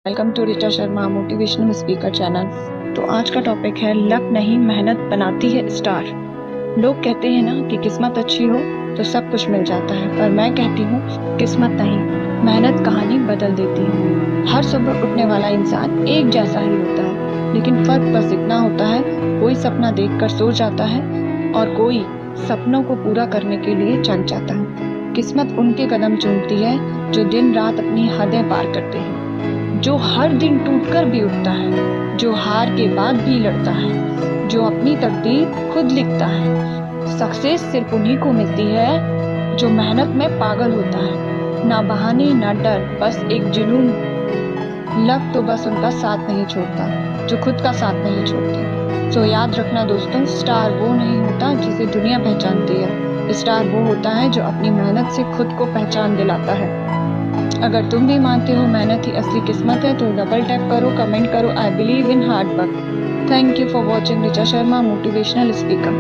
Welcome to Richa Sharma motivational speaker channel. तो आज का टॉपिक है लक नहीं मेहनत बनाती है स्टार। लोग कहते हैं ना कि किस्मत अच्छी हो तो सब कुछ मिल जाता है, पर मैं कहती हूँ किस्मत नहीं, मेहनत कहानी बदल देती है। हर सुबह उठने वाला इंसान एक जैसा ही होता है, लेकिन फर्क बस इतना होता है, कोई सपना देखकर सो जाता है और कोई सपनों को पूरा करने के लिए जग जाता है। किस्मत उनके कदम चूमती है जो दिन रात अपनी हदें पार करते हैं, जो हर दिन टूटकर भी उठता है, जो हार के बाद भी लड़ता है, जो अपनी तकदीर खुद लिखता है। सक्सेस सिर्फ उन्हीं को मिलती है जो मेहनत में पागल होता है, ना बहाने ना डर, बस एक जुनून। लक तो बस उनका साथ नहीं छोड़ता जो खुद का साथ नहीं छोड़ते। तो याद रखना दोस्तों, स्टार वो नहीं होता जिसे दुनिया पहचानती है, स्टार वो होता है जो अपनी मेहनत से खुद को पहचान दिलाता है। अगर तुम भी मानते हो मेहनत ही असली किस्मत है तो डबल टैप करो, कमेंट करो I believe in hard work. Thank you for watching Richa Sharma motivational speaker.